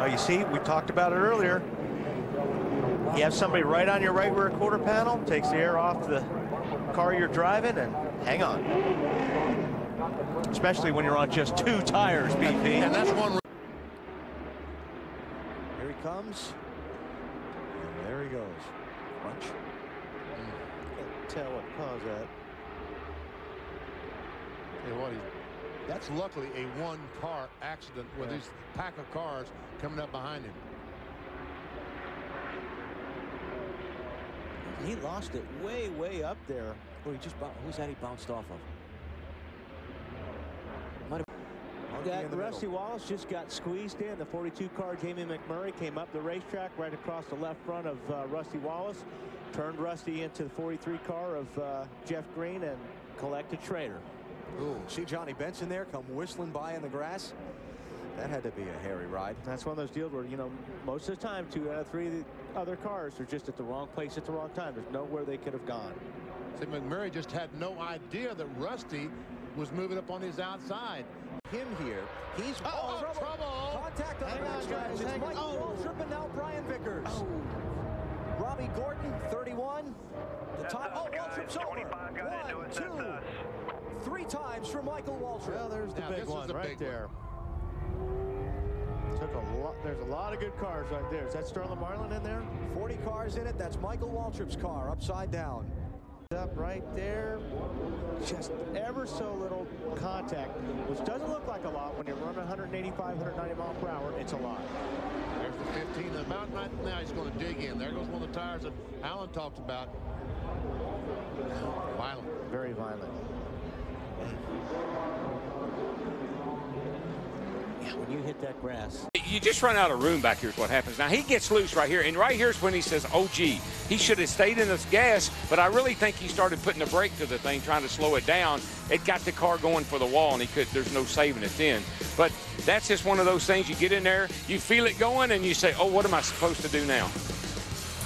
Now you see, we talked about it earlier. You have somebody right on your right rear quarter panel, takes the air off the car you're driving, and hang on. Especially when you're on just 2 tires, BP. And that's one. Here he comes. And there he goes. Crunch. Can't tell what caused that. Hey, what that's luckily a one-car accident with this pack of cars coming up behind him. He lost it way up there. Where he just who's that he bounced off of? Rusty Wallace just got squeezed in. The 42 car Jamie McMurray came up the racetrack right across the left front of Rusty Wallace, turned Rusty into the 43 car of Jeff Green and collected Schrader. Ooh, see Johnny Benson there come whistling by in the grass. That had to be a hairy ride. That's one of those deals where, you know, most of the time 2 out of 3 other cars are just at the wrong place at the wrong time. There's nowhere they could have gone. See, McMurray just had no idea that Rusty was moving up on his outside. Him here, he's trouble. Contact on the backstretch. It's Mike Waltrip and now Brian Vickers. Robbie Gordon, 31. The time. Waltrip's over. 1, 2, 3 times for Michael Waltrip. Well, there's the big one right there. One. Took a lot. There's a lot of good cars right there. Is that Sterling Marlin in there? 40 cars in it. That's Michael Waltrip's car upside down. Up right there, just ever so little contact, which doesn't look like a lot when you're running 185, 190 miles per hour. It's a lot. There's the 15. The mountain right now, he's going to dig in. There goes one of the tires that Alan talked about. Violent. Very violent. Yeah, when you hit that grass. You just run out of room back here is what happens. Now, he gets loose right here, and right here's when he says, oh, gee, he should have stayed in this gas, but I really think he started putting the brake to the thing, trying to slow it down. It got the car going for the wall, and there's no saving it then. But that's just one of those things. You get in there, you feel it going, and you say, oh, what am I supposed to do now?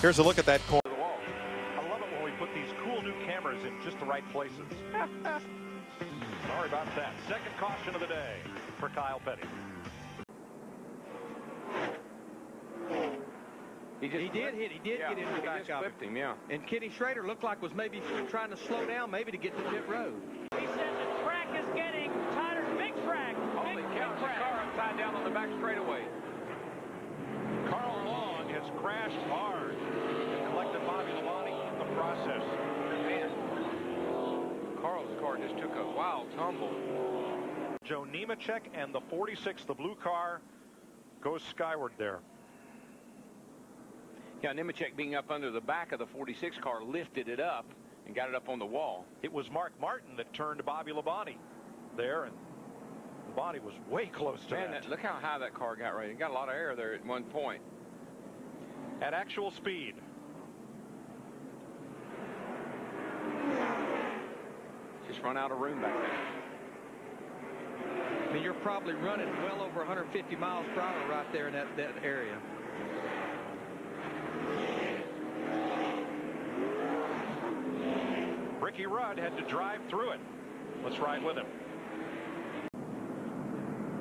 Here's a look at that corner. I love it when we put these cool new cameras in just the right places. Sorry about that. Second caution of the day for Kyle Petty. He did get into the back of him, yeah. And Kenny Schrader looked like was maybe trying to slow down, maybe to get to pit road. He said the track is getting tighter. Big track. Holy cow, the car upside down on the back straightaway. Carl Long has crashed hard and collected Bobby Labonte in the process. Man, Carl's car just took a wild tumble. Joe Nemechek and the 46, the blue car, goes skyward there. Yeah, Nemechek being up under the back of the 46 car lifted it up and got it up on the wall. It was Mark Martin that turned Bobby Labonte there, and Labonte was way close to that. Look how high that car got right. It got a lot of air there at one point. At actual speed. Just run out of room back there. I mean, you're probably running well over 150 miles per hour right there in that area. Ricky Rudd had to drive through it. Let's ride with him.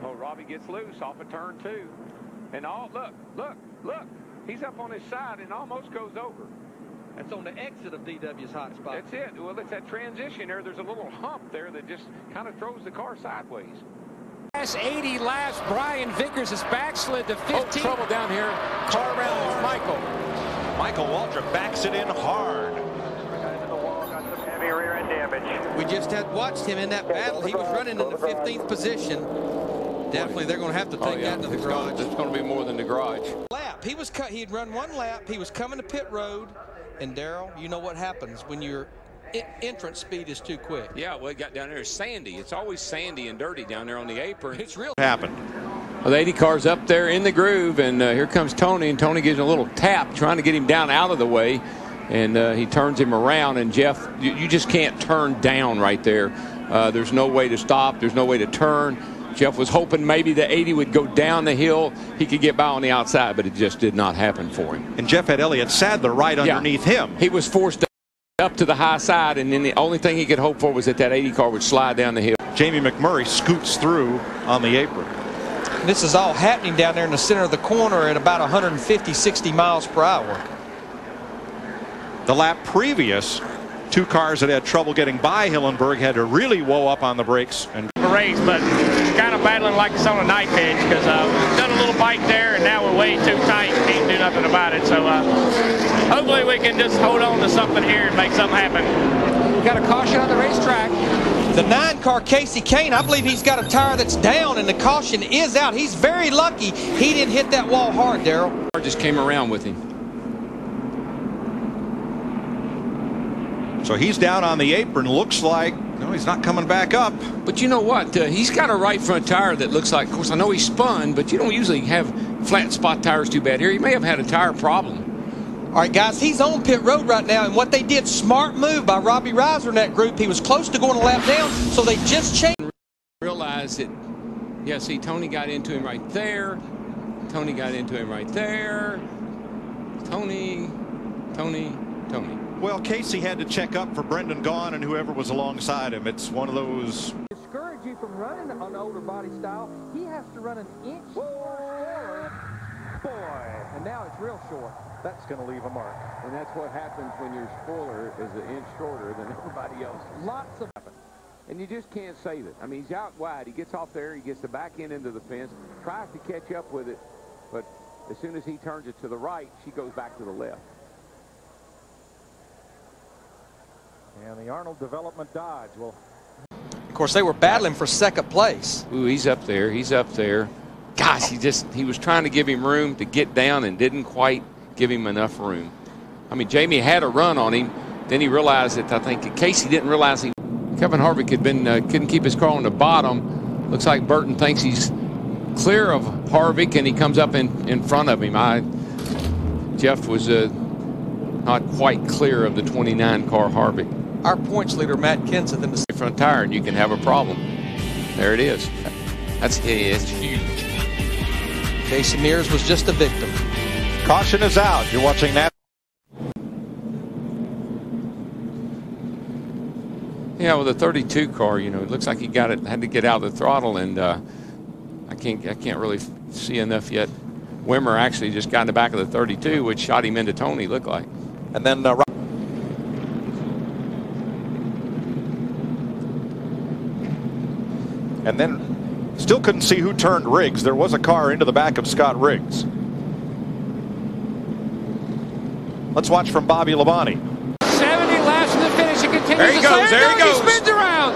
Oh, Robbie gets loose off of turn 2. And look. He's up on his side and almost goes over. That's on the exit of DW's hot spot. That's it. Well, it's that transition there. There's a little hump there that just kind of throws the car sideways. Last 80 laps, Brian Vickers has backslid to 15. Oh, trouble down here. Car around with Michael. Michael Waltrip backs it in hard. Guys in the wall got some heavy rear end damage. We just had watched him in that battle. He was running in the 15th position. Definitely, they're going to have to take that to the garage. It's going to be more than the garage. Lap. He'd run 1 lap. He was coming to pit road. And Darrell, you know what happens when your entrance speed is too quick. Yeah, well, it got down there. It's sandy. It's always sandy and dirty down there on the apron. It's real. Happened. Well, the 80 car's up there in the groove, and here comes Tony, and Tony gives him a little tap, trying to get him down out of the way, and he turns him around, and Jeff, you just can't turn down right there. There's no way to stop. There's no way to turn. Jeff was hoping maybe the 80 would go down the hill. He could get by on the outside, but it just did not happen for him. And Jeff had Elliott Sadler right underneath him. He was forced up to the high side, and then the only thing he could hope for was that 80 car would slide down the hill. Jamie McMurray scoots through on the apron. this is all happening down there in the center of the corner at about 150, 60 miles per hour. The lap previous, 2 cars that had trouble getting by Hillenburg had to really woe up on the brakes and Race, but kind of battling like it's on a night pitch because we've done a little bite there and now we're way too tight and can't do nothing about it. So hopefully we can just hold on to something here and make something happen. We got a caution on the racetrack. The 9 car Casey Kane, I believe he's got a tire that's down and the caution is out. He's very lucky he didn't hit that wall hard, Darrell. Just came around with him. so he's down on the apron. Looks like no, he's not coming back up. But you know what? He's got a right front tire that looks like, of course, I know he spun, but you don't usually have flat spot tires too bad here. He may have had a tire problem. All right, guys, he's on pit road right now, and what they did, smart move by Robbie Reiser and that group. He was close to going a lap down, so they just changed. Realized that, yeah, see, Tony got into him right there. Tony got into him right there. Tony. Well, Casey had to check up for Brendan Gaughan and whoever was alongside him. It's one of those. Discourage you from running on the older body style. He has to run an inch shorter. Boy, and now it's real short. That's going to leave a mark. And that's what happens when your spoiler is an inch shorter than everybody else. Lots of. And you just can't save it. I mean, he's out wide. He gets off there. He gets the back end into the fence, tries to catch up with it. But as soon as he turns it to the right, she goes back to the left. And the Arnold Development Dodge will. Of course, they were battling for second place. Ooh, he's up there. He's up there. Gosh, he was trying to give him room to get down and didn't quite give him enough room. I mean, Jamie had a run on him. Then he realized that, I think Casey didn't realize Kevin Harvick had been couldn't keep his car on the bottom. Looks like Burton thinks he's clear of Harvick, and he comes up in front of him. Jeff was not quite clear of the 29 car Harvick. Our points leader, Matt Kenseth, in the front tire, and you can have a problem. There it is. It's huge. Casey Mears was just a victim. Caution is out. You're watching that. Yeah, with a 32 car, you know, it looks like he had to get out of the throttle, and I can't really see enough yet. Wimmer actually just got in the back of the 32, which shot him into Tony, looked like. And then still couldn't see who turned Riggs. There was a car into the back of Scott Riggs. Let's watch from Bobby Labonte. 70 laps to the finish. It continues. There he goes. There he goes. He spins around.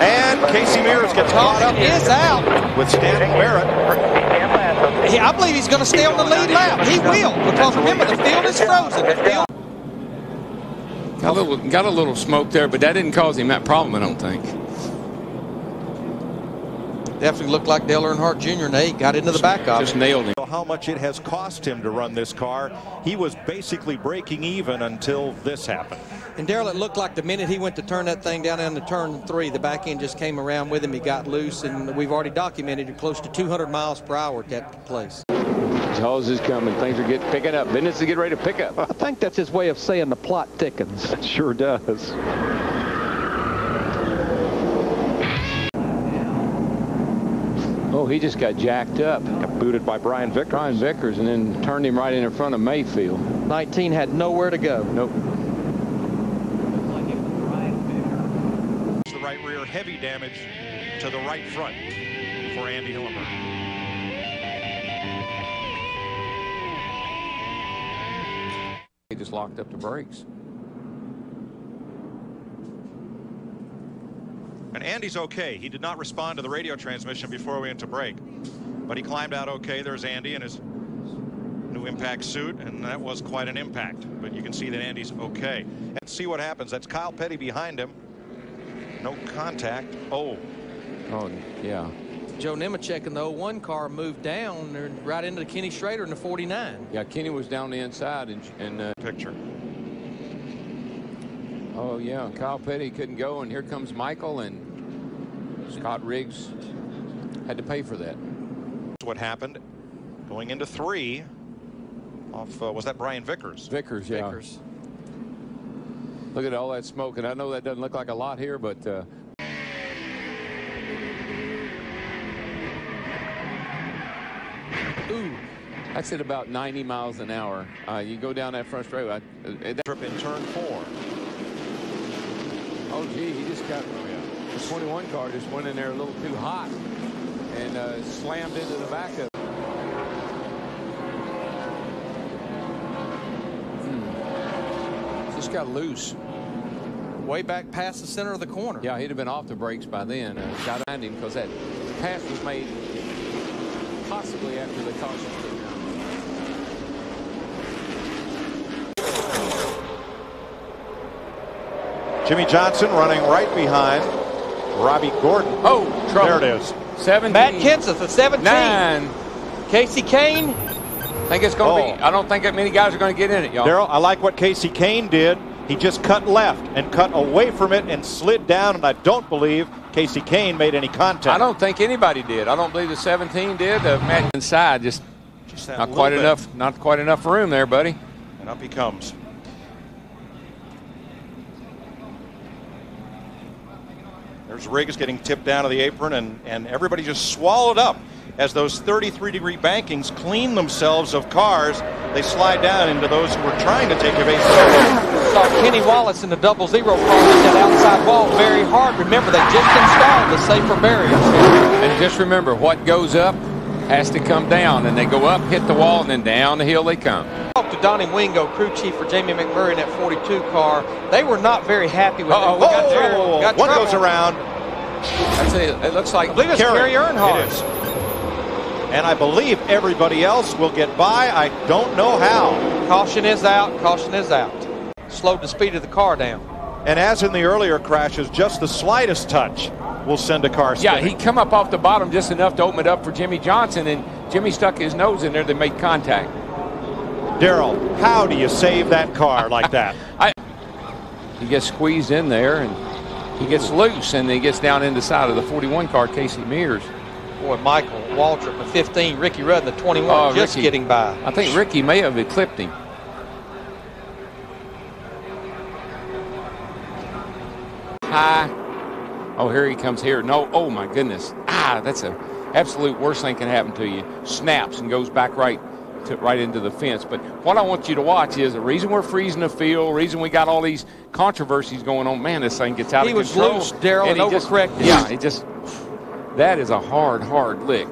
And Casey Mears gets caught up is out with Stanley Barrett. I believe he's going to stay on the lead lap. He will, because remember, the field is frozen. The field got a little smoke there, but that didn't cause him that problem, I don't think. definitely looked like Dale Earnhardt Jr. and Nate got into the back of it. Just nailed him. How much it has cost him to run this car. He was basically breaking even until this happened. And Darrell, it looked like the minute he went to turn that thing down into turn 3, the back end just came around with him. He got loose, and we've already documented it close to 200 miles per hour at that place. Jaws is coming. Things are picking up. Business is getting ready to pick up. I think that's his way of saying the plot thickens. It sure does. Oh, he just got jacked up. Got booted by Brian Vickers. Brian Vickers, and then turned him right in front of Mayfield. 19 had nowhere to go. Nope. The right rear, heavy damage to the right front for Andy Hillenburg. He just locked up the brakes. And Andy's okay. He did not respond to the radio transmission before we went to break, but he climbed out okay. There's Andy in his new impact suit, and that was quite an impact. But you can see that Andy's okay. Let's see what happens. That's Kyle Petty behind him. No contact. Oh, yeah. Joe Nemechek in the 01 car moved down right into Kenny Schrader in the 49. Yeah, Kenny was down the inside and picture. Oh yeah, Kyle Petty couldn't go, and here comes Michael, and Scott Riggs had to pay for that. What happened going into 3 off was that Brian Vickers? Vickers, yeah. Vickers. Look at all that smoke, and I know that doesn't look like a lot here, but That's at about 90 miles an hour. You go down that front straightaway. Trip in turn 4. Oh, gee, he just got the 21 car just went in there a little too hot and slammed into the back of it. Just got loose. Way back past the center of the corner. Yeah, he'd have been off the brakes by then. Got behind him because that pass was made possibly after the caution. Jimmy Johnson running right behind Robbie Gordon. Oh, trouble. There it is. 17. Matt Kenseth, the 17. 9. Casey Kane. I think it's going to be. I don't think that many guys are going to get in it, y'all. Darrell, I like what Casey Kane did. He just cut left and cut away from it and slid down, and I don't believe Casey Kane made any contact. I don't think anybody did. I don't believe the 17 did. Matt inside just not quite enough. Not quite enough room there, buddy. And up he comes. There's Riggs getting tipped down to the apron, and everybody just swallowed up as those 33-degree bankings clean themselves of cars. They slide down into those who were trying to take evasive. Saw Kenny Wallace in the 0-0 car hit that outside wall very hard. Remember, they just installed the safer barriers. And just remember, what goes up has to come down, and they go up, hit the wall, and then down the hill they come. Talked to Donnie Wingo, crew chief for Jamie McMurray in that 42 car. They were not very happy with it. One goes around. That's it. It looks like I believe it's Kerry Earnhardt. It is. And I believe everybody else will get by. I don't know how. Caution is out. Caution is out. Slowed the speed of the car down. And as in the earlier crashes, just the slightest touch will send a car spinning. Yeah, he come up off the bottom just enough to open it up for Jimmy Johnson, and Jimmy stuck his nose in there. They made contact. Darrell, how do you save that car like that? He gets squeezed in there, and he gets loose, and he gets down in the side of the 41 car, Casey Mears. Boy, Michael Waltrip, the 15, Ricky Rudd, the 21, just Ricky, getting by. I think Ricky may have eclipsed him. High. Oh, here he comes here. No, oh my goodness. That's the absolute worst thing can happen to you. Snaps and goes back right into the fence. But what I want you to watch is the reason we're freezing the field, reason we got all these controversies going on. Man, this thing gets out of control. He was loose, Darrell, and overcorrected. Yeah, that is a hard lick.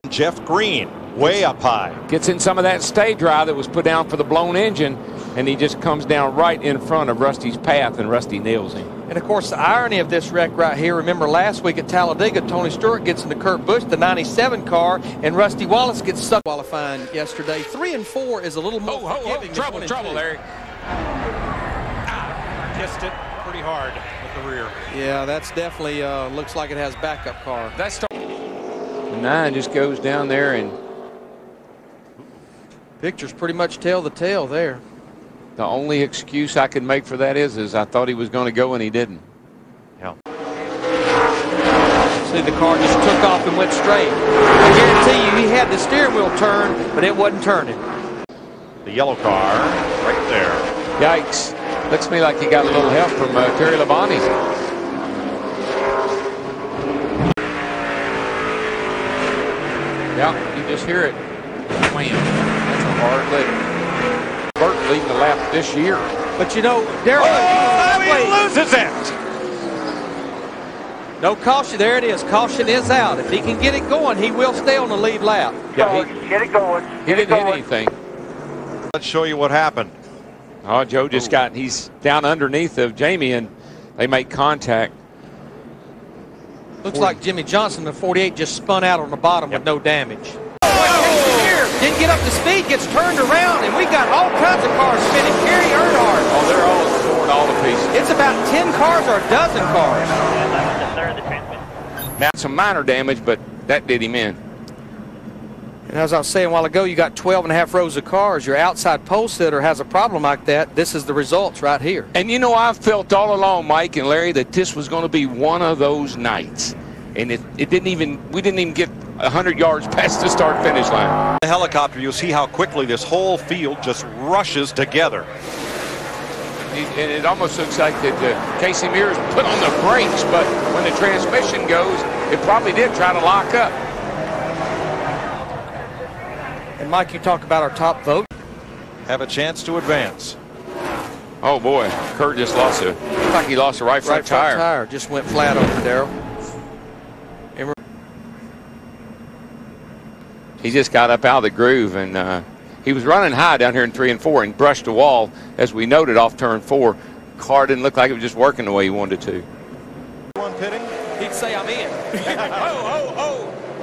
Jeff Green, way up high. Gets in some of that stay dry that was put down for the blown engine, and he just comes down right in front of Rusty's path, and Rusty nails him. And, of course, the irony of this wreck right here, remember last week at Talladega, Tony Stewart gets into Kurt Busch, the 97 car, and Rusty Wallace gets stuck qualifying yesterday. 3 and 4 is a little more forgiving. Trouble, Larry. Kissed it pretty hard with the rear. Yeah, that's definitely looks like it has backup car. The 9 just goes down there, and pictures pretty much tell the tale there. The only excuse I can make for that is I thought he was going to go and he didn't. Yeah. See, the car just took off and went straight. I guarantee you he had the steering wheel turned, but it wasn't turning. The yellow car right there. Yikes. Looks to me like he got a little help from Terry Labonte. Yeah, you just hear it. Wham. That's a hard lick. Burt leading the lap this year. But you know, Darrell, he loses it. No caution. There it is. Caution is out. If he can get it going, he will stay on the lead lap. Yeah, get it going. He didn't hit anything. Let's show you what happened. Oh, Joe just he's down underneath of Jamie, and they make contact. Looks like Jimmy Johnson, the 48, just spun out on the bottom with no damage. Didn't get up to speed, gets turned around, and we got all kinds of cars spinning. Kerry Earnhardt. Oh, they're all torn all to pieces. It's about 10 cars or a dozen cars. Now, some minor damage, but that did him in. And as I was saying a while ago, you got 12.5 rows of cars. Your outside pole sitter has a problem like that. This is the results right here. And you know, I've felt all along, Mike and Larry, that this was going to be one of those nights. And we didn't even get 100 yards past the start-finish line. The helicopter, you'll see how quickly this whole field just rushes together. And it almost looks like that Casey Mears put on the brakes, but when the transmission goes, it probably did try to lock up. And Mike, you talk about our top vote. Have a chance to advance. Oh boy, Kurt just lost it. Looks like he lost the right front tire. Just went flat over, Darrell. He just got up out of the groove, and he was running high down here in 3 and 4 and brushed the wall, as we noted, off turn 4. Car didn't look like it was just working the way he wanted it to. One pitting. He'd say I'm in.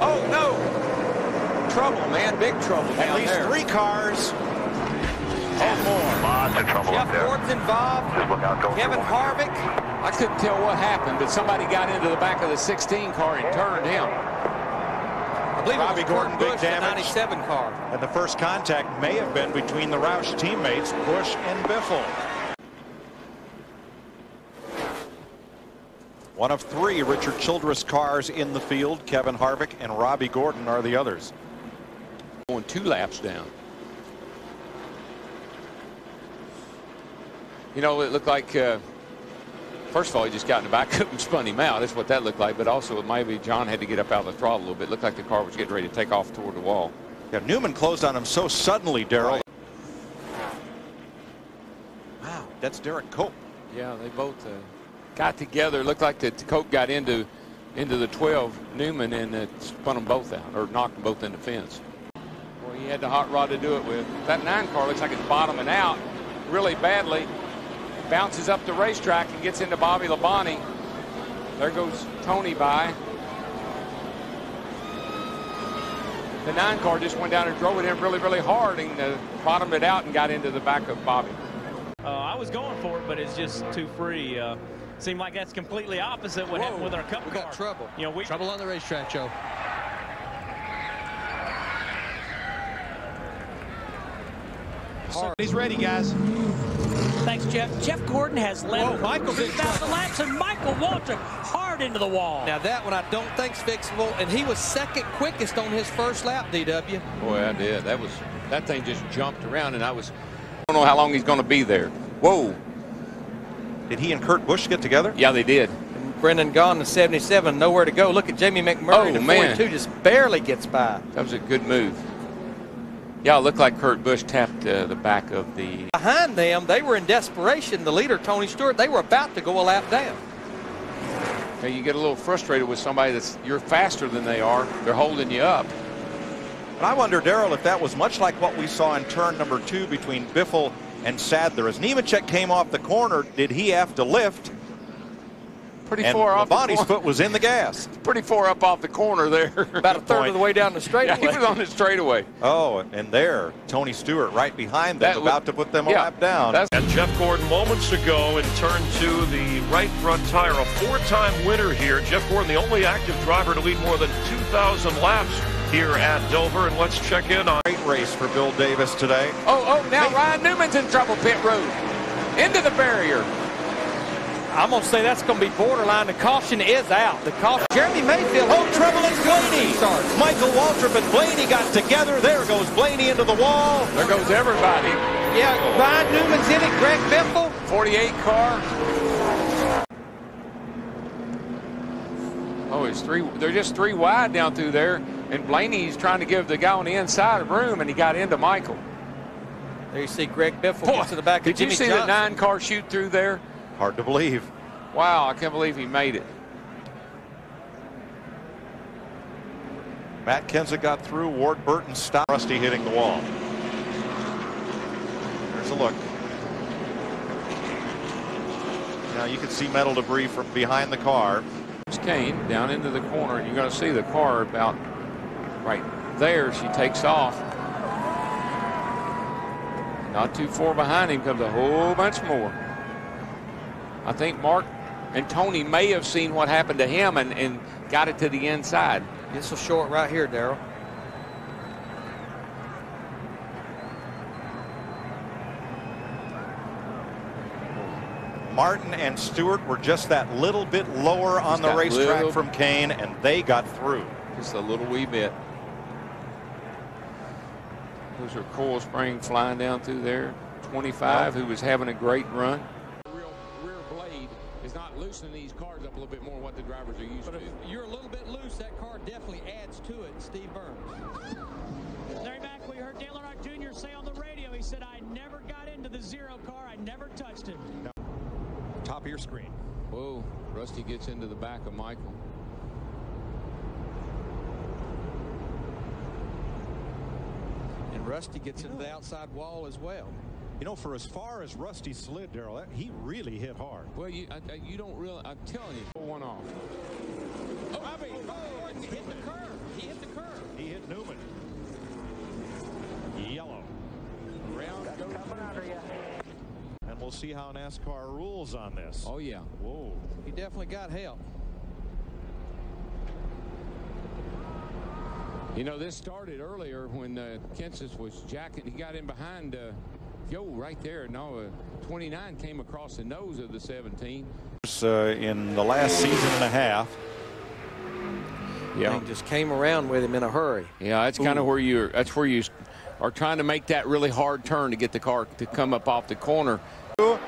Oh, no. Trouble, man, big trouble. At least there. 3 cars. And more. Lots of trouble Jeff up there. Gordon's involved. Just look out, don't Kevin Harvick. I couldn't tell what happened, but somebody got into the back of the 16 car and turned him. I believe Robbie it was Gordon, big Busch, the damage. 97 car. And the first contact may have been between the Roush teammates, Busch and Biffle. One of 3 Richard Childress cars in the field. Kevin Harvick and Robbie Gordon are the others. Going 2 laps down. You know, it looked like, first of all, he just got in the back up and spun him out. That's what that looked like. But also, maybe John had to get up out of the throttle a little bit. It looked like the car was getting ready to take off toward the wall. Yeah, Newman closed on him so suddenly, Darrell. Right. Wow, that's Derek Cope. Yeah, they both got together. It looked like that Cope got into the 12 Newman and spun them both out, or knocked them both in the fence. Boy, he had the hot rod to do it with. That 9 car looks like it's bottoming out really badly. Bounces up the racetrack and gets into Bobby Labonte. There goes Tony by. The 9 car just went down and drove it in really, really hard and bottomed it out and got into the back of Bobby. I was going for it, but it's just too free. Seemed like that's completely opposite what happened with our Cup car. We got trouble. You know, trouble on the racetrack, Joe. He's ready, guys. Thanks, Jeff. Jeff Gordon has led 2,000 laps, and Michael Waltrip hard into the wall. Now that one I don't think's fixable, and he was second quickest on his first lap, DW. Boy, I did. That thing just jumped around, and I don't know how long he's going to be there. Whoa. Did he and Kurt Busch get together? Yeah, they did. And Brendan Gaughan in 77, nowhere to go. Look at Jamie McMurray in 42, just barely gets by. That was a good move. Yeah, it looked like Kurt Busch tapped the back of the... Behind them, they were in desperation. The leader, Tony Stewart, they were about to go a lap down. Now, you get a little frustrated with somebody you're faster than they are. They're holding you up. And I wonder, Darrell, if that was much like what we saw in turn number 2 between Biffle and Sadler. As Nemechek came off the corner, did he have to lift? Pretty far off the corner. Labonte's foot was in the gas. Pretty far up off the corner there. About a third of the way down the straightaway. Yeah, he was on the straightaway. Oh, and there, Tony Stewart right behind them, about to put them a lap down. And Jeff Gordon moments ago in turn 2, the right front tire, a 4-time winner here. Jeff Gordon, the only active driver to lead more than 2,000 laps here at Dover. And let's check in on... Great race for Bill Davis today. Oh, now Ryan Newman's in trouble, pit road. Into the barrier. I'm going to say that's going to be borderline. The caution is out. The caution. Jeremy Mayfield. Oh, trouble in Blaney. Michael Waltrip and Blaney got together. There goes Blaney into the wall. There goes everybody. Yeah, Ryan Newman's in it. Greg Biffle. 48 car. Oh, it's 3. They're just 3 wide down through there. And Blaney's trying to give the guy on the inside of room, and he got into Michael. There you see Greg Biffle gets to the back of Jimmy Did you see Johnson. the 9 car shoot through there? Hard to believe. Wow, I can't believe he made it. Matt Kenseth got through. Ward Burton stopped. Rusty hitting the wall. There's a look. Now you can see metal debris from behind the car. Kane down into the corner, and you're going to see the car about right there. She takes off. Not too far behind him comes a whole bunch more. I think Mark and Tony may have seen what happened to him and got it to the inside. This will short right here, Darrell. Martin and Stewart were just that little bit lower on the racetrack from Kane, and they got through. Just a little wee bit. Those are coil spring flying down through there. 25, who was having a great run. Rear blade is not loosening these cars up a little bit more than what the drivers are used to. But if you're a little bit loose, that car definitely adds to it. Steve Burns. Larry Mack, we heard heard Dale Earnhardt Jr. say on the radio, he said, I never got into the 0 car. I never touched it. Top of your screen. Whoa, Rusty gets into the back of Michael. And Rusty gets into the outside wall as well. You know, for as far as Rusty slid, Darrell, he really hit hard. Well, you don't really, I'm telling you, pull one off. Oh, Robbie, he hit the curve. He hit the curve. He hit Newman. Yellow. Round goes under you. And we'll see how NASCAR rules on this. Oh, yeah. Whoa. He definitely got help. You know, this started earlier when Kenseth was jacking. He got in behind Joe right there. No, 29 came across the nose of the 17. In the last season and a half. Yeah, just came around with him in a hurry. Yeah, that's kind of where you are trying to make that really hard turn to get the car to come up off the corner. Robbie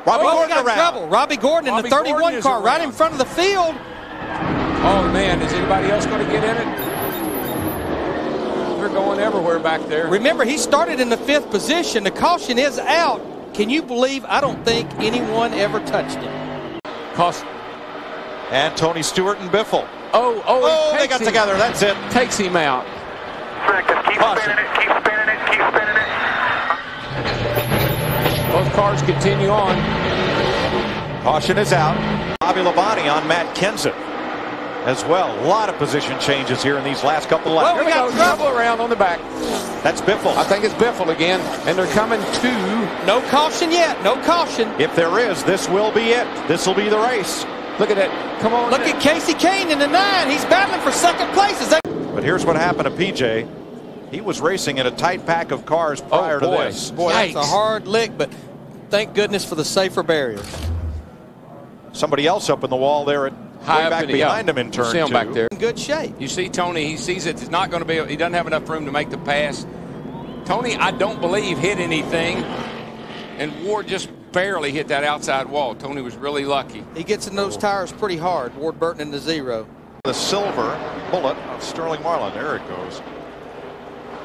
Gordon got around. trouble. Robbie Gordon in the 31 car right in front of the field. Oh, man, is anybody else going to get in it? They're going everywhere back there. Remember, he started in the 5th position. The caution is out. Can you believe? I don't think anyone ever touched him. And Tony Stewart and Biffle. Oh, they got together. That's it. Takes him out. Keep spinning it, keep spinning it, keep spinning it. Both cars continue on. Caution is out. Bobby Labonte on Matt Kenseth as well. A lot of position changes here in these last couple of laps. Well, we got trouble around on the back. That's Biffle. I think it's Biffle again, and they're coming to. No caution yet. No caution. If there is, this will be it. This will be the race. Look at that. Come on. Look at Casey Kane in the 9. He's battling for 2nd place. But here's what happened to PJ. He was racing in a tight pack of cars prior to this. Boy, that's a hard lick, but thank goodness for the safer barriers. Somebody else up in the wall there at high up back behind him in turn 2. Back there. In good shape. You see Tony, he sees it. It's not going to be, he doesn't have enough room to make the pass. Tony, I don't believe, hit anything. And Ward just barely hit that outside wall. Tony was really lucky. He gets in those tires pretty hard. Ward Burton in the 0. The silver bullet of Sterling Marlin. There it goes.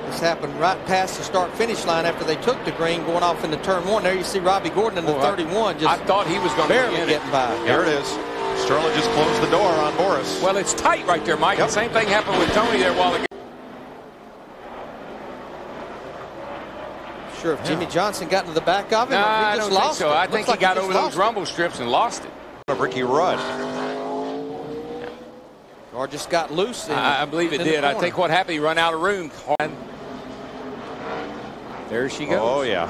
This happened right past the start-finish line after they took the green, going off into turn 1. There you see Robbie Gordon in the 31. I thought he was going to barely getting by. There it is. Sterling just closed the door on Boris. Well, it's tight right there, Mike. Yep. The same thing happened with Tony there a while ago. Sure, if Jimmy Johnson got into the back of him, I don't think so. I think he got over those rumble strips and lost it. Of Ricky Rudd. Or just got loose. I believe it did. I think what happened, he run out of room. There she goes. Oh, yeah.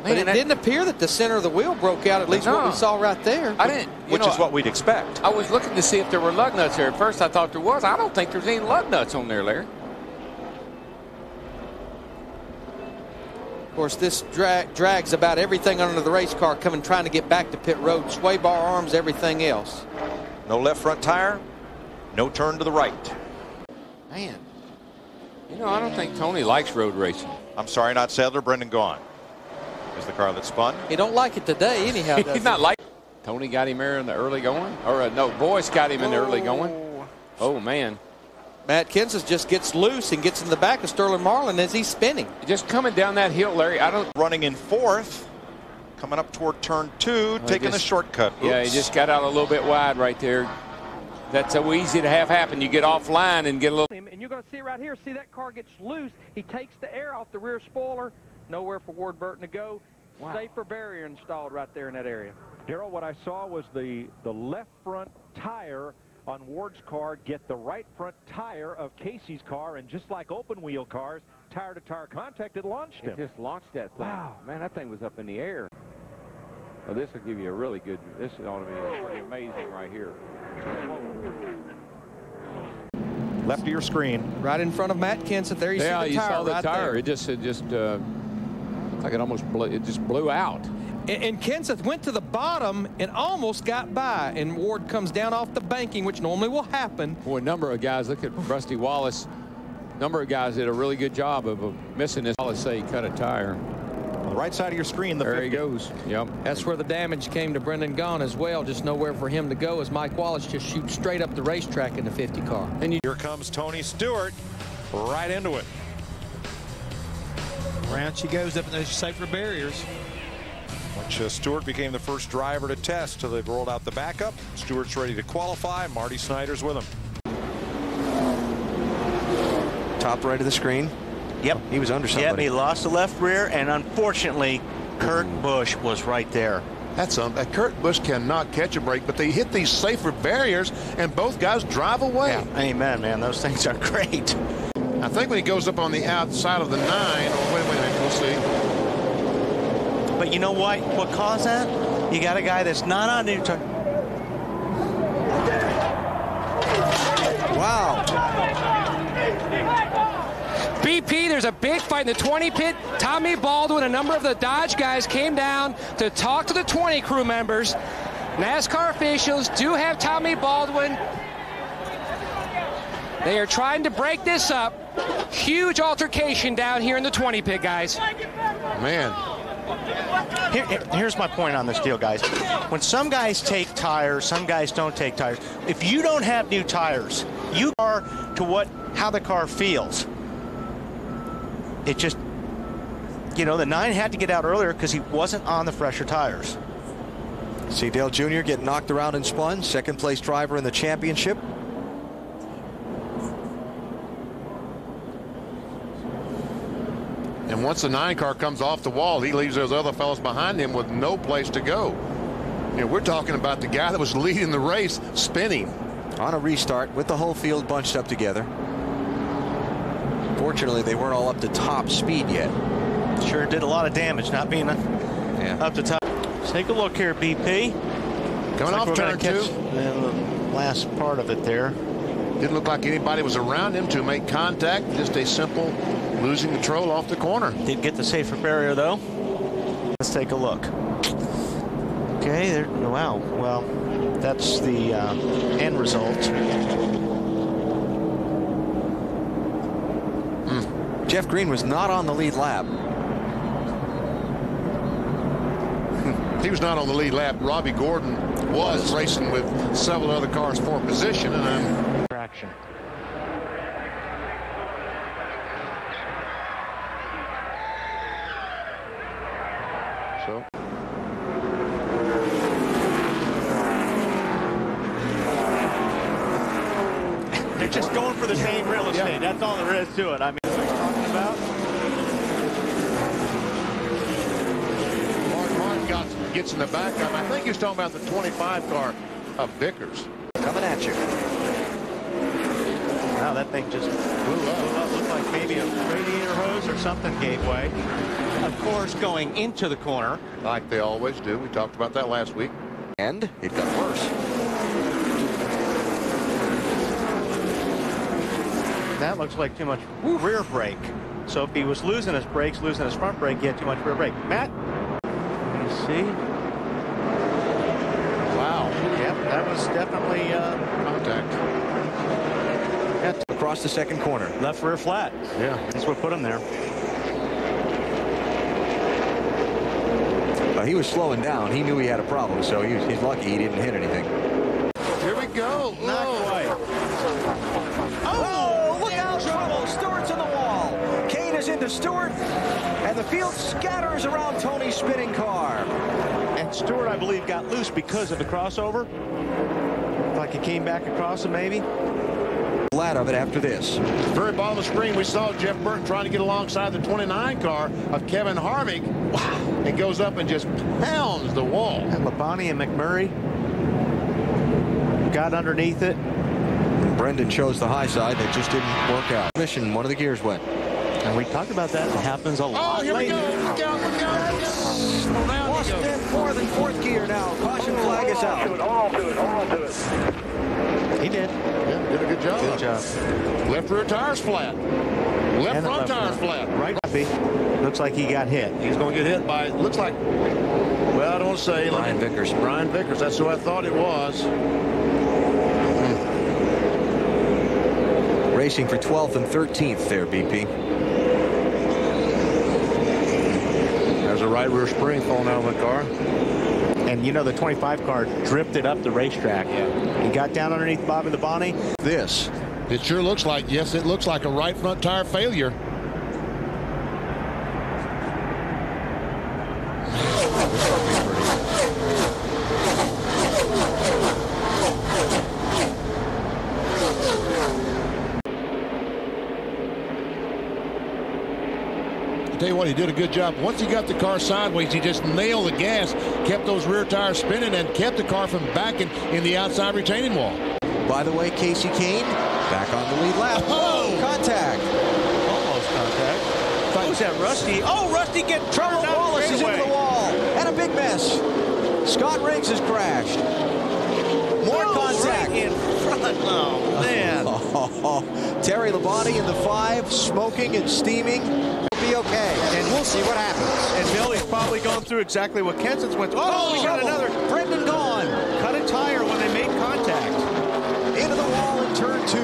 But it didn't appear that the center of the wheel broke out, at least what we saw right there. I didn't. Which is what we'd expect. I was looking to see if there were lug nuts there. At first, I thought there was. I don't think there's any lug nuts on there, Larry. Of course, this drags about everything under the race car coming, trying to get back to pit road. Sway bar arms, everything else. No left front tire. No turn to the right. Man. You know, I don't think Tony likes road racing. I'm sorry, not Sadler. Brendan Gaughan is the car that spun. He don't like it today, anyhow. He's not like. Tony got him there in the early going, or no, Boyce got him in the early going. Oh man. Matt Kenseth just gets loose and gets in the back of Sterling Marlin as he's spinning. Just coming down that hill, Larry. I don't. Running in 4th, coming up toward turn 2, taking the shortcut. Oops. Yeah, he just got out a little bit wide right there. That's so easy to have happen. You get offline and get a little. And you're going to see right here, see that car gets loose. He takes the air off the rear spoiler. Nowhere for Ward Burton to go. Wow. Safer barrier installed right there in that area. Darrell, what I saw was the left front tire on Ward's car get the right front tire of Casey's car, and just like open wheel cars, tire-to-tire contact, it launched him. It just launched that thing. Wow. Man, that thing was up in the air. Well, this will give you a really good, this ought to be pretty amazing right here. Left of your screen. Right in front of Matt Kenseth. There you see the tire. Yeah, you saw the right tire. There. It just like it almost blew, it just blew out. And Kenseth went to the bottom and almost got by. And Ward comes down off the banking, which normally will happen. Boy, a number of guys, look at Rusty Wallace. A number of guys did a really good job of missing this. Wallace say he cut a tire. On the right side of your screen, the there 50. he goes. Yep. That's where the damage came to Brendan Gaughan as well. Just nowhere for him to go as Mike Wallace just shoots straight up the racetrack in the 50 car. And here comes Tony Stewart right into it. Around she goes up in those safer barriers. Which Stewart became the first driver to test, so they've rolled out the backup. Stewart's ready to qualify. Marty Snyder's with him. Top right of the screen. Yep. He was under somebody. Yep, he lost the left rear, and unfortunately, Kurt Busch was right there. That's Kurt Busch cannot catch a break, but they hit these safer barriers, and both guys drive away. Yeah, amen, man. Those things are great. I think when he goes up on the outside of the 9, or wait a minute, we'll see. But you know what? What caused that? You got a guy that's not on new tire. Wow. BP, there's a big fight in the 20 pit. Tommy Baldwin, a number of the Dodge guys came down to talk to the 20 crew members. NASCAR officials do have Tommy Baldwin. They are trying to break this up. Huge altercation down here in the 20 pit, guys. Man. Here's my point on this deal, guys. When some guys take tires, some guys don't take tires. If you don't have new tires, you are to how the car feels. It just, you know, the 9 had to get out earlier because he wasn't on the fresher tires. See Dale Jr. get knocked around and spun. Second place driver in the championship. And once the 9 car comes off the wall, he leaves those other fellows behind him with no place to go. You know, we're talking about the guy that was leading the race spinning. On a restart with the whole field bunched up together. Fortunately, they weren't all up to top speed yet. Sure did a lot of damage not being up to top. Let's take a look here, BP. Coming off turn 2. The last part of it there. Didn't look like anybody was around him to make contact. Just a simple losing control off the corner. Did get the safer barrier, though. Let's take a look. Okay, there. Wow. Well, that's the end result. Jeff Green was not on the lead lap. He was not on the lead lap. Robbie Gordon was racing with several other cars for position, and traction. So they're just going for the same real estate. Yeah. That's all there is to it. I mean, what are you talking about? Mark gets in the back. I think he was talking about the 25 car of Vickers. Coming at you. Wow, that thing just blew up. Looked like maybe a radiator hose or something gave way. Of course, going into the corner. Like they always do. We talked about that last week. And it got worse. That looks like too much rear brake. So if he was losing his brakes, losing his front brake, he had too much rear brake. Matt, you see? Wow. Yep, that was definitely contact. Across the second corner. Left rear flat. Yeah. That's what put him there. He was slowing down. He knew he had a problem, so he's lucky he didn't hit anything. Here we go. Not quite. Oh, look out, trouble. Stewart's in the wall. Kane is into Stewart, and the field scatters around Tony's spinning car. And Stewart, I believe, got loose because of the crossover. Like he came back across him, maybe. Glad of it after this. Very bottom of the screen, we saw Jeff Burton trying to get alongside the 29 car of Kevin Harvick. Wow. And goes up and just pounds the wall. And Labonte and McMurray got underneath it. And Brendan chose the high side. That just didn't work out. Mission, one of the gears went. And we talked about that. It happens a lot. Oh, here later. we go. Look out, look out, look out. Lost in fourth and fourth gear now. Caution flag is out. Hold on to it. He did. Yeah, did a good job. Good job. Left rear tires flat. Left front tires flat. Right. Looks like he got hit. He's going to get hit by, looks like, well, I don't want to say. Brian Vickers. Brian Vickers. That's who I thought it was. Racing for 12th and 13th there, BP. There's a right rear spring falling out of the car. And you know the 25 car drifted up the racetrack. Yeah. He got down underneath Bobby Labonte. This. It sure looks like, yes, it looks like a right front tire failure. Tell you what, he did a good job. Once he got the car sideways, he just nailed the gas, kept those rear tires spinning, and kept the car from backing in the outside retaining wall. By the way, Casey Kane back on the lead lap. Oh, contact. Almost contact. Who's that, Rusty? Oh, Rusty get Trevor Wallace is into the wall. And a big mess. Scott Riggs has crashed. More contact. Right in front. Oh, man. Terry Labonte in the 5, smoking and steaming. Be okay, and we'll see what happens. And Billy's probably going through exactly what Kenseth's went through. Oh, we got another. Brendan gone. Cut a tire when they made contact. Into the wall in turn 2.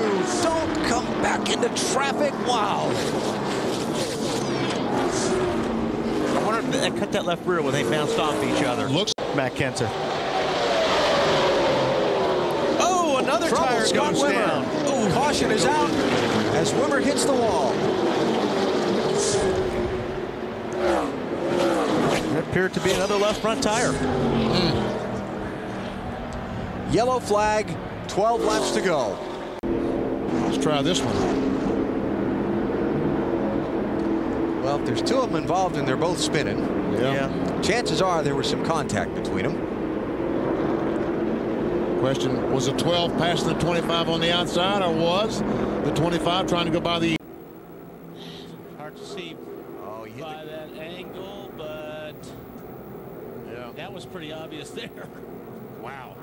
Don't come back into traffic. Wow. I wonder if they cut that left rear when they bounced off each other. Looks Matt Kenseth. Oh, another tire goes down. Oh, caution is out as Wimmer hits the wall. It appeared to be another left front tire. Yellow flag, 12 laps to go. Let's try this one. Well, if there's 2 of them involved and they're both spinning, yeah. Chances are there was some contact between them. Question, was the 12 passing the 25 on the outside, or was the 25 trying to go by the... Hard to see by that angle, but yeah, that was pretty obvious there. Wow.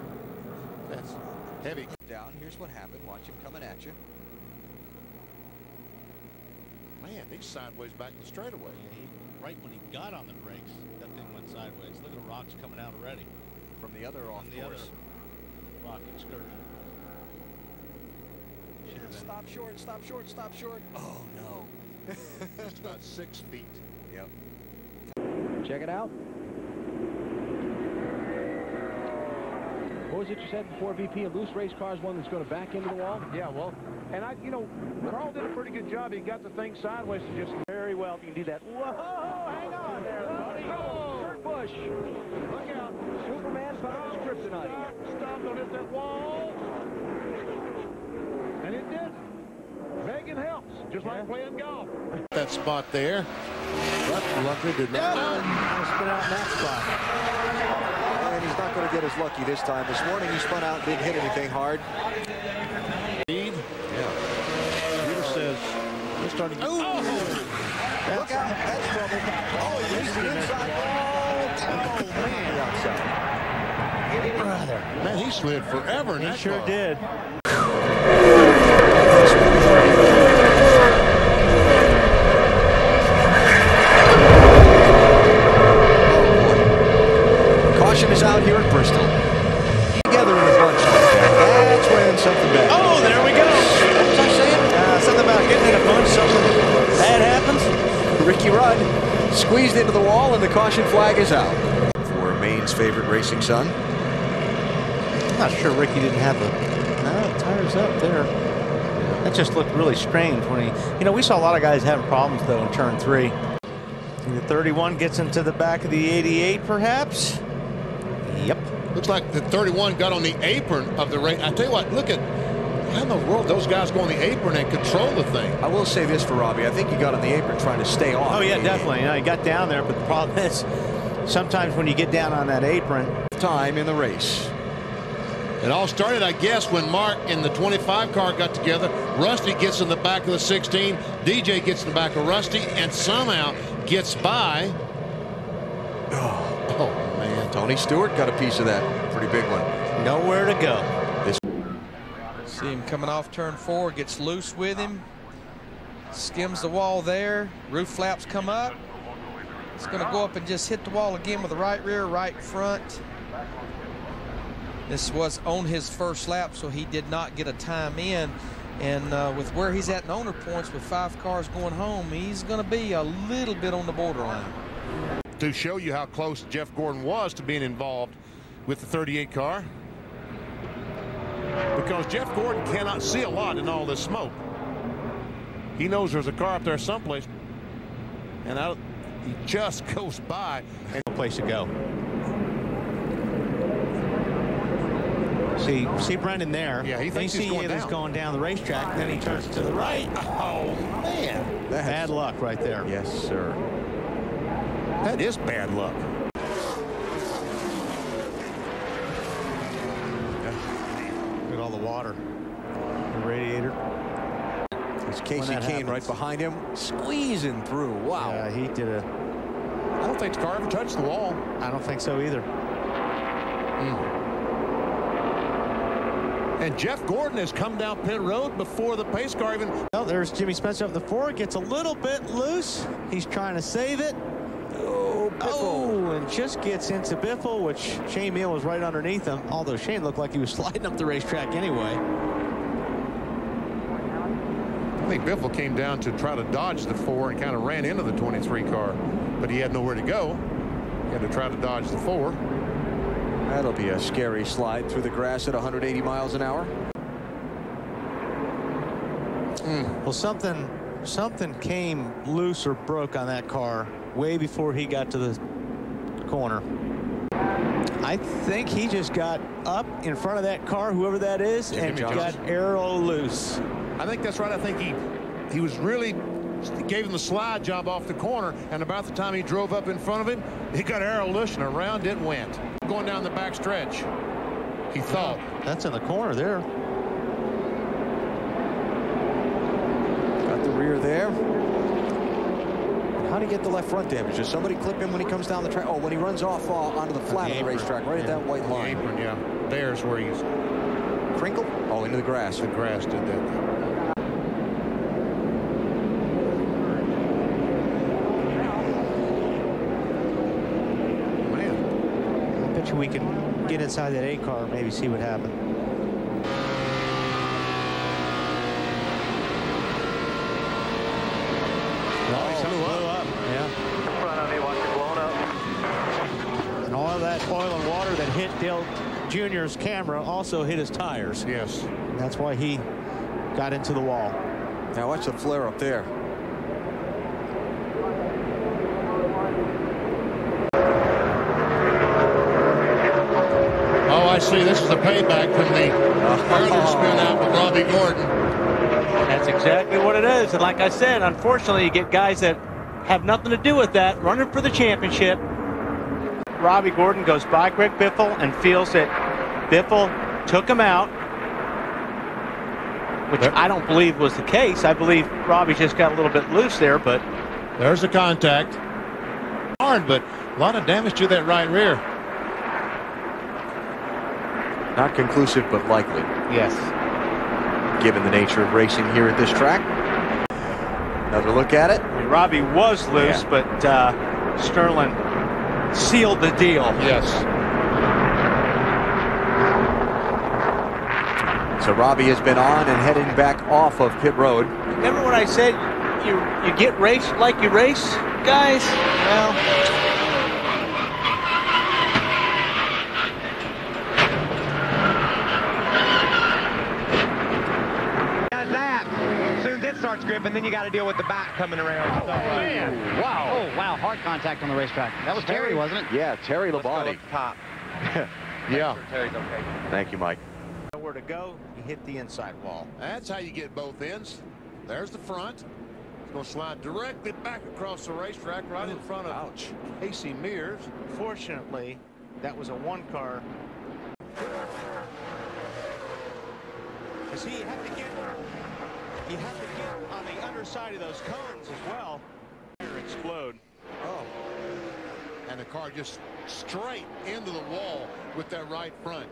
That's heavy. Down, here's what happened. Watch him coming at you. Man, he's sideways back in the straightaway. Yeah, right when he got on the brakes, that thing went sideways. Look at the rocks coming out already. From the other off course. Rock excursion. Stop short, stop short, stop short. Oh, no. Just about 6 feet. Yep. Check it out. What was it you said before, VP? A loose race car is one that's going to back into the wall? Yeah, well, and Carl did a pretty good job. He got the thing sideways to just very well. You can do that. Whoa, hang on there, buddy. Kurt Busch. Look out. Superman found his kryptonite. Stop, don't hit that wall. And it did. Megan helps, just like playing golf. That spot there. But luckily did not. Spin out in that spot. And he's not going to get as lucky this time. This morning he spun out and didn't hit anything hard. Yeah. Peter says we're starting to get... Oh! Look out. That's trouble. Oh, he hits the inside wall. Oh, man. Outside. Brother. Man, he slid forever in that sure car. did. Caution is out here at Bristol. Together in a bunch like that. That's when something bad. Oh, there we go. What was I saying? Something about getting in a bunch. Something bad happens. Ricky Rudd squeezed into the wall, and the caution flag is out. For Maine's favorite racing son. I'm not sure Ricky didn't have the tires up there. That just looked really strange when he, we saw a lot of guys having problems though in turn 3. And the 31 gets into the back of the 88 perhaps. Yep. Looks like the 31 got on the apron of the race. I tell you what, look at how in the world those guys go on the apron and control the thing. I will say this for Robbie. I think he got on the apron trying to stay off. Oh yeah, definitely. He got down there, but the problem is sometimes when you get down on that apron. Time in the race. It all started, I guess, when Mark and the 25 car got together. Rusty gets in the back of the 16. DJ gets in the back of Rusty and somehow gets by. Oh, man. Tony Stewart got a piece of that. Pretty big one. Nowhere to go. See him coming off turn 4, gets loose with him. Skims the wall there. Roof flaps come up. It's going to go up and just hit the wall again with the right rear, right front. This was on his first lap, so he did not get a time in. And with where he's at in owner points with 5 cars going home, he's going to be a little bit on the borderline. to show you how close Jeff Gordon was to being involved with the 38 car. Because Jeff Gordon cannot see a lot in all this smoke. He knows there's a car up there someplace, and he just goes by. And no place to go. See Brendan there. Yeah, he thinks he's going down. He's going down the racetrack, then he turns to the right. Oh, man. That's bad luck right there. Yes, sir. That is bad luck. Look at all the water. The radiator. It's Casey Kane right behind him, squeezing through. Wow. Yeah, he did a... I don't think the car ever touched the wall. I don't think so either. And Jeff Gordon has come down pit road before the pace car even... Well, there's Jimmy Spencer up the 4. Gets a little bit loose. He's trying to save it. Oh, and just gets into Biffle, which Shane Meal was right underneath him. Although Shane looked like he was sliding up the racetrack anyway. I think Biffle came down to try to dodge the 4 and kind of ran into the 23 car. But he had nowhere to go. He had to try to dodge the 4. That'll be a scary slide through the grass at 180 miles an hour. Well, something came loose or broke on that car way before he got to the corner. I think he just got up in front of that car, whoever that is, and got aero loose. I think that's right. I think he was really gave him the slide job off the corner, and about the time he drove up in front of him, he got aero loose and around it went. Going down the back stretch, he thought. That's in the corner there. Got the rear there. How do you get the left front damage? Does somebody clip him when he comes down the track? Oh, when he runs off onto the flat of the racetrack, right at that white line. The apron, yeah. There's where he's... Crinkle? Oh, into the grass. The grass did that. We can get inside that A car, maybe see what happened. Blew up. Yeah. Front of me, watch it blown up. And all of that oil and water that hit Dale Jr.'s camera also hit his tires. Yes. And that's why he got into the wall. Now watch the flare up there. Oh, I see. This is a payback from the earlier spin out with Robbie Gordon. That's exactly what it is. And like I said, unfortunately, you get guys that have nothing to do with that running for the championship. Robbie Gordon goes by Greg Biffle and feels that Biffle took him out, which I don't believe was the case. I believe Robbie just got a little bit loose there, but... There's the contact. Hard, but a lot of damage to that right rear. Not conclusive, but likely. Yes. Given the nature of racing here at this track. Another look at it. I mean, Robbie was loose, but Sterling sealed the deal. Yes. So Robbie has been on and heading back off of pit road. Remember when I said you get raced like you race, guys? Well... starts gripping, then you got to deal with the back coming around. Oh, man. Wow. Oh, wow. Hard contact on the racetrack. That was Terry, wasn't it? Yeah, Terry Labonte. Top. Yeah. Sure Terry's okay. Thank you, Mike. Nowhere to go, you hit the inside wall. That's how you get both ends. There's the front. It's going to slide directly back across the racetrack right in front of Casey Mears. Fortunately, that was a one car. Because he had to get on the underside of those cones as well. Explode. Oh. And the car just straight into the wall with that right front.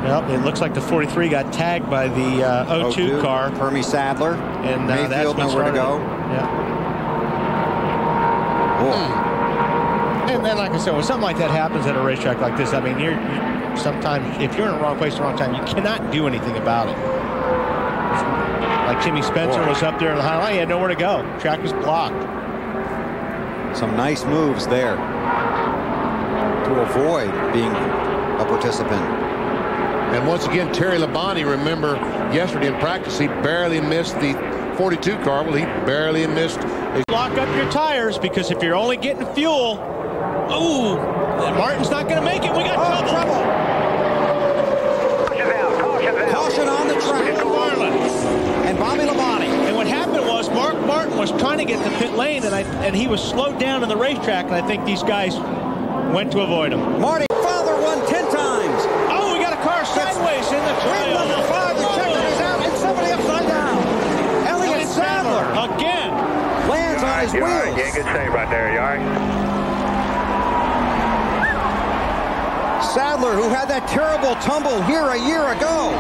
Well, it looks like the 43 got tagged by the 02 car. Hermie Sadler. And Mayfield nowhere to go. Yeah. And then, like I said, when something like that happens at a racetrack like this, I mean, sometimes if you're in the wrong place at the wrong time, you cannot do anything about it. Like Jimmy Spencer was up there in the highlight. He had nowhere to go. Track was blocked. Some nice moves there to avoid being a participant. And once again, Terry Labonte, remember yesterday in practice, he barely missed the 42 car. Well, he barely missed. Lock up your tires, because if you're only getting fuel, ooh, Martin's not going to make it. We got trouble. Caution on the track. And Bobby Labonte. And what happened was Mark Martin was trying to get to pit lane, and he was slowed down in the racetrack, and I think these guys went to avoid him. Marty Fowler won 10 times. Oh, we got a car sideways in the trail. Number 5, the checker is out, and somebody upside down. Elliott Sadler again lands on his wheels. Yeah, good save right there. You all right? Sadler, who had that terrible tumble here a year ago,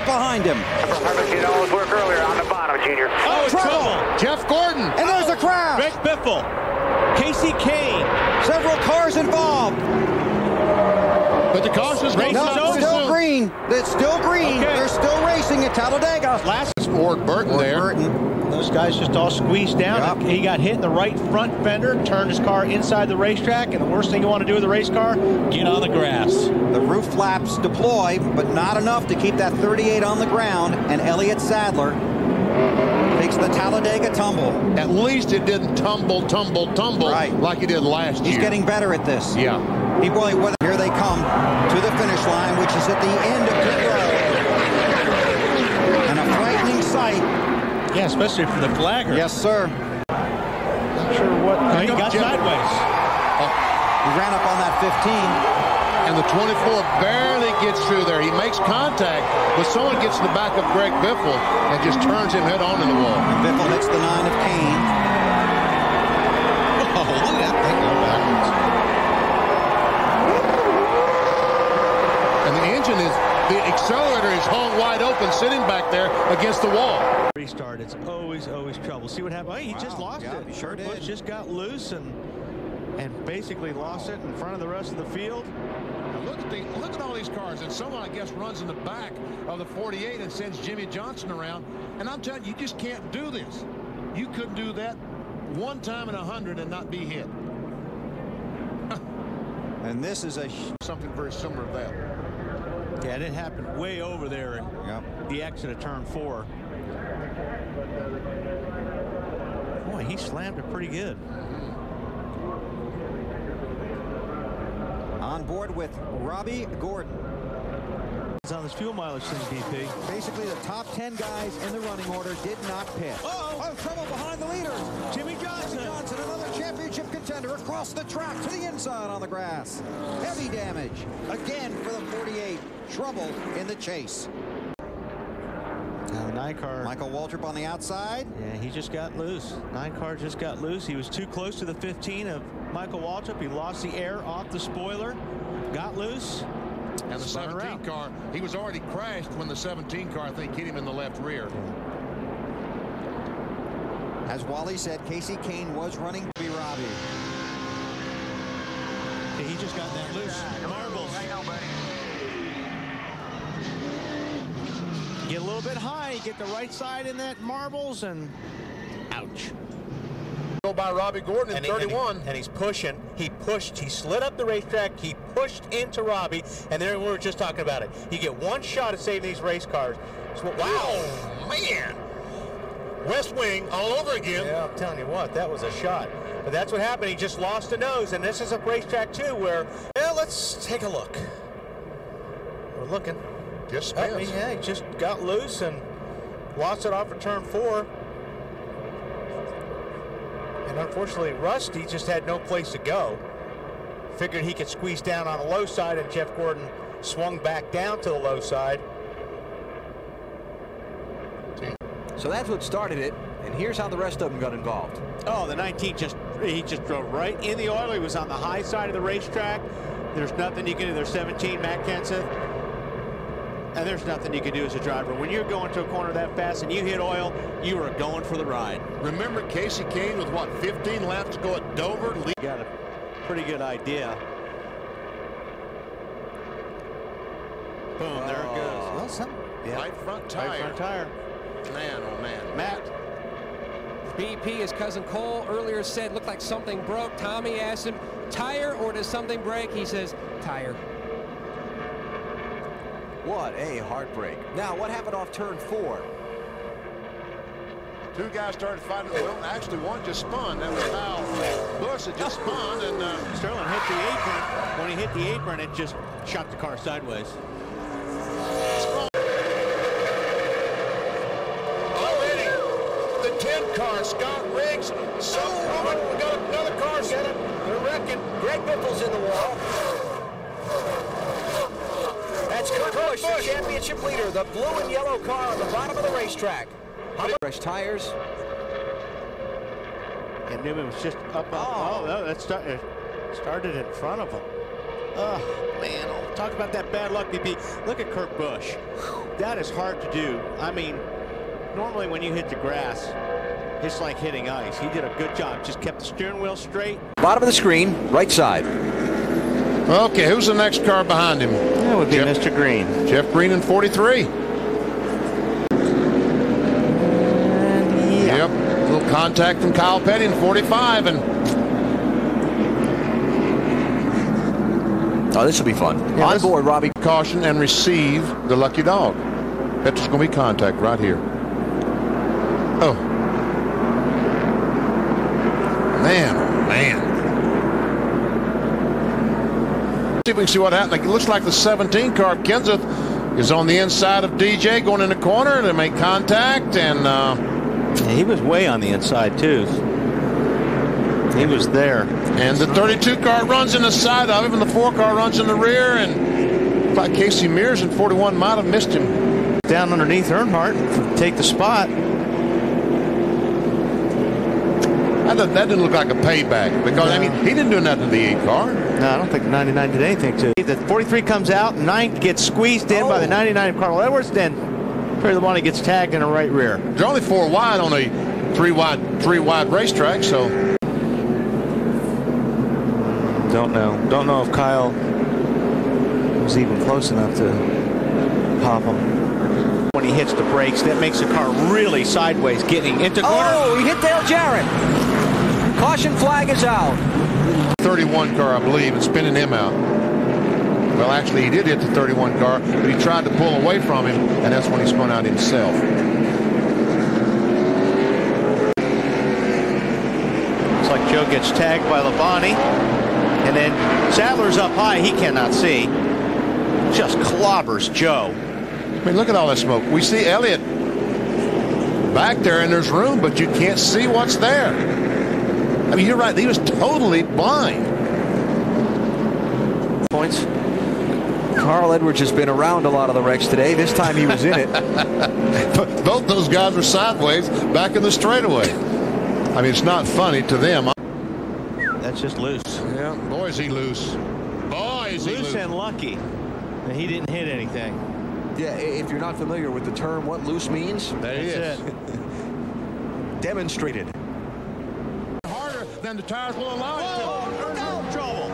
behind him. You know, work earlier on the bottom, Junior. Oh, trouble. Jeff Gordon. And there's a crash. Greg Biffle. Casey Kane. Several cars involved. But the caution's no, it's still green. It's still green. Okay. They're still racing at Talladega. Last Ward Burton there. Those guys just all squeezed down. Yep. He got hit in the right front fender, turned his car inside the racetrack, and the worst thing you want to do with a race car, get on the grass. The roof flaps deploy, but not enough to keep that 38 on the ground, and Elliott Sadler takes the Talladega tumble. At least it didn't tumble right, like he did last year. He's getting better at this. Yeah. Here they come to the finish line, which is at the end of pit row. And a frightening sight. Yeah, especially for the flagger. Yes, sir. Not sure what. He got sideways. He ran up on that 15. And the 24 barely gets through there. He makes contact, but someone gets in the back of Greg Biffle and just turns him head on to the wall. And Biffle hits the 9 of Kane. Oh, look at that thing go backwards. And the engine is, the accelerator is hung wide open, sitting back there against the wall. Restart, it's always trouble. See what happened? Oh, he just lost it. He sure did. Just got loose and basically lost it in front of the rest of the field. Now look at all these cars, and someone, I guess, runs in the back of the 48 and sends Jimmy Johnson around. And I'm telling you, you just can't do this. You couldn't do that one time in 100 and not be hit. And this is something very similar to that. Yeah, it happened way over there in the exit of turn 4. Boy, he slammed it pretty good. On board with Robbie Gordon. It's on this fuel mileage thing, BP. Basically, the top 10 guys in the running order did not pit. Oh, trouble behind the leader. Jimmy Johnson. Another championship contender across the track to the inside on the grass. Heavy damage. Again for the 48. Trouble in the chase. Now, 9 car. Michael Waltrip on the outside. Yeah, he just got loose. 9 car just got loose. He was too close to the 15 of Michael Waltrip. He lost the air off the spoiler. Got loose. And the 17 car, he was already crashed when the 17 car, I think, hit him in the left rear. As Wally said, Casey Kane was running to be Robbie. Okay, he just got that loose. Marbles. Get a little bit high, get the right side in that marbles, and ouch. Go by Robbie Gordon in 31. And he's pushing. He pushed. He slid up the racetrack. He pushed into Robbie. And there we were just talking about it. You get one shot at saving these race cars. So, wow, man. West Wing all over again. Yeah, I'm telling you what, that was a shot. But that's what happened. He just lost a nose. And this is a racetrack, too, where, well, let's take a look. We're looking. Just spins. Yeah, he just got loose and lost it off of turn 4. And unfortunately, Rusty just had no place to go. Figured he could squeeze down on the low side, and Jeff Gordon swung back down to the low side. So that's what started it, and here's how the rest of them got involved. Oh, the 19 he just drove right in the oil. He was on the high side of the racetrack. There's nothing you can do. There's 17, Matt Kenseth. And there's nothing you can do as a driver. When you're going to a corner that fast and you hit oil, you are going for the ride. Remember Casey Kane with, what, 15 laps to go at Dover? Got a pretty good idea. Boom, there it goes. Well, right front tire. Right front tire. Man, oh man. Matt. BP, his cousin Cole earlier said, looked like something broke. Tommy asked him, tire or does something break? He says, tire. What a heartbreak. Now, what happened off turn 4? Two guys started fighting. Well, actually, one just spun. That was Kyle Busch that just spun. And Sterling hit the apron. When he hit the apron, it just shot the car sideways. Already, the 10 car, Scott Riggs. So we got another car set up. They're wrecking. Greg Biffle's in the wall. That's Kurt Busch, the championship leader. The blue and yellow car on the bottom of the racetrack. Fresh tires. And Newman was just up. Oh, that started in front of him. Oh, man. Oh, talk about that bad luck, BP. Look at Kurt Busch. That is hard to do. I mean, normally when you hit the grass, it's like hitting ice. He did a good job. Just kept the steering wheel straight. Bottom of the screen, right side. Okay, who's the next car behind him? That would be Mr. Green. Jeff Green in 43. Yep, a little contact from Kyle Petty in 45, and oh, this will be fun. Yeah, on board, Robbie. Caution and receive the lucky dog. Bet there's going to be contact right here. Oh, man, oh man. See if we can see what happened. Like, it looks like the 17 car of Kenseth is on the inside of DJ going in the corner to make contact, and he was way on the inside too. He was there. And the 32 car runs in the side of him, and the 4 car runs in the rear, and like Casey Mears in 41 might have missed him. Down underneath Earnhardt to take the spot. That didn't look like a payback, because I mean, he didn't do nothing to the 8 car. No, I don't think the 99 did anything to it. The 43 comes out, 9 gets squeezed in by the 99 of Carl Edwards, then Perry Labonte gets tagged in the right rear. There's only 4 wide on a 3 wide racetrack, so don't know if Kyle was even close enough to pop him. When he hits the brakes, that makes the car really sideways, getting into corner. Oh, he hit Dale Jarrett. Caution flag is out. 31 car, I believe, and spinning him out. Well, actually, he did hit the 31 car, but he tried to pull away from him, and that's when he spun out himself. Looks like Joe gets tagged by Labonte, and then Sadler's up high. He cannot see. Just clobbers Joe. I mean, look at all that smoke. We see Elliott back there, and there's room, but you can't see what's there. I mean, you're right. He was totally blind. Points. Carl Edwards has been around a lot of the wrecks today. This time he was in it. Both those guys were sideways back in the straightaway. I mean, it's not funny to them. That's just loose. Yeah, boy, is he loose. Boy, is he loose. And lucky. And he didn't hit anything. Yeah, if you're not familiar with the term what loose means, there he is. Demonstrated. Harder than the tires will allow it to. Look out, trouble.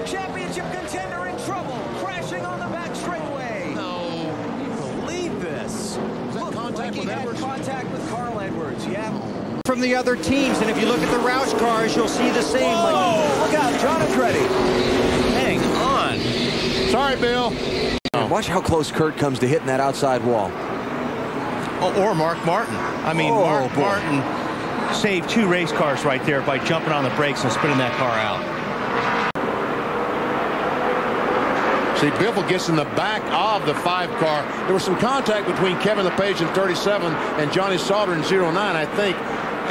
Championship contender in trouble. Crashing on the back straightaway. No. Can you believe this? Looked like he had contact with Carl Edwards. Yeah. From the other teams, and if you look at the Roush cars, you'll see the same. Like, look out, John Andretti. Hang on. Sorry, Bill. Watch how close Kurt comes to hitting that outside wall. Oh, or Mark Martin. I mean, Mark Martin saved 2 race cars right there by jumping on the brakes and spinning that car out. See, Biffle gets in the back of the 5 car. There was some contact between Kevin LePage in 37 and Johnny Sauter in 09, I think,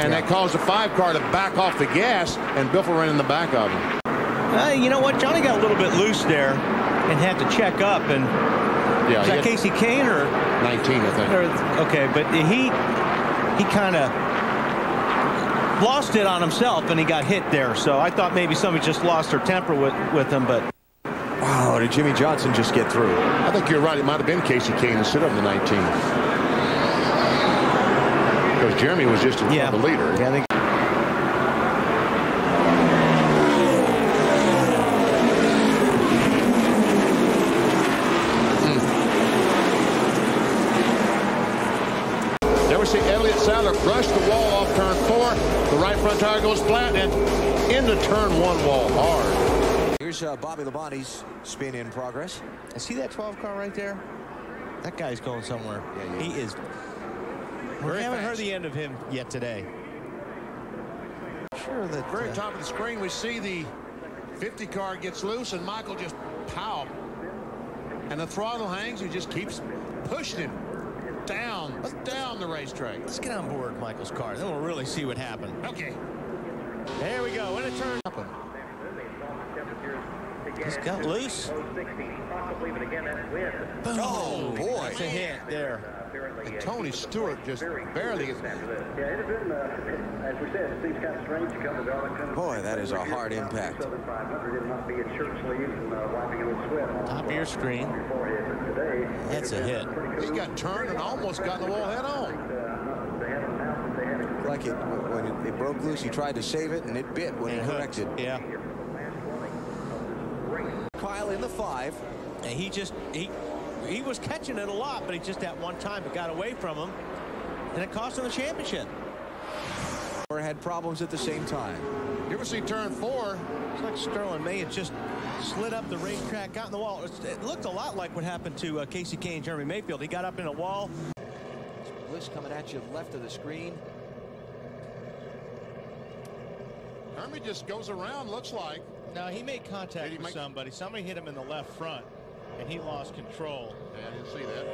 and that caused the 5 car to back off the gas, and Biffle ran in the back of him. You know what? Johnny got a little bit loose there and had to check up. And is that Casey Kane or 19, I think? Okay, but he kind of lost it on himself, and he got hit there. So I thought maybe somebody just lost their temper with him, but. Wow, did Jimmy Johnson just get through? I think you're right. It might have been Casey Kane instead of the 19. Because Jeremy was just the leader. Yeah, I think. we see Elliott Sadler brush the wall off turn 4. The right front tire goes flat and into turn 1 wall hard. Here's Bobby Labonte's spin in progress. I see that 12 car right there. That guy's going somewhere. Yeah. He is. We haven't heard the end of him yet today. Sure that very top of the screen we see the 50 car gets loose and Michael just pow. And the throttle hangs. He just keeps pushing him down the racetrack. Let's get on board Michael's car. Then we'll really see what happened. Okay. There we go. In a turn. He's got loose. Oh, boy. That's a hit there. And Tony Stewart just barely gets that. Boy, that is a hard impact. Top of your screen. That's a hit. He got turned and almost got in the wall head on. Like it, when it broke loose, he tried to save it, and it bit when he corrected. Yeah. Kyle in the 5. And he was catching it a lot, but he just at one time it got away from him, and it cost him the championship. Or had problems at the same time. You ever see turn 4? It's like Sterling May had just slid up the racetrack, got in the wall. It looked a lot like what happened to Casey Kane and Jeremy Mayfield. He got up in a wall. Bliss coming at you left of the screen. Hermie just goes around, looks like. No, he made contact with somebody. Somebody hit him in the left front, and he lost control. Yeah, I didn't see that.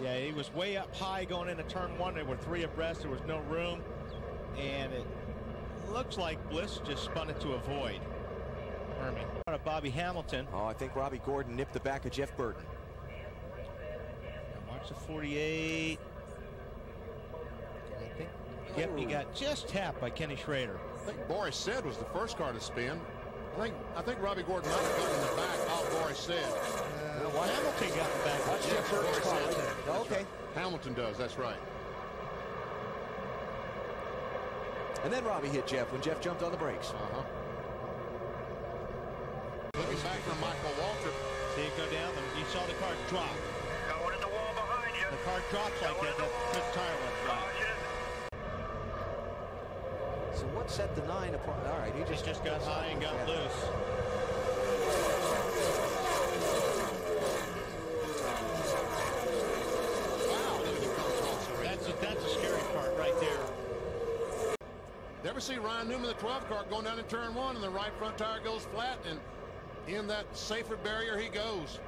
Yeah, he was way up high going into turn 1. There were 3 abreast. There was no room, and it looks like Bliss just spun it to a void. Hermie. Bobby Hamilton. Oh, I think Robbie Gordon nipped the back of Jeff Burton. Watch the 48. I think. Yep, he got just tapped by Kenny Schrader. I think Boris Said was the first car to spin. I think Robbie Gordon might have gotten in the back off Boris Said. Hamilton got the back. Watch Jeff Burton's car. Okay. Right. Hamilton does, that's right. And then Robbie hit Jeff when Jeff jumped on the brakes. Looking back from Michael Waltrip. See it go down. You saw the car drop. Going in the wall behind you. The car drops like that. That tire went flat. So what set the 9 apart? All right, he just got high and got loose. That's a scary part right there. You ever see Ryan Newman, the 12 car, going down in turn 1, and the right front tire goes flat, and in that safer barrier he goes.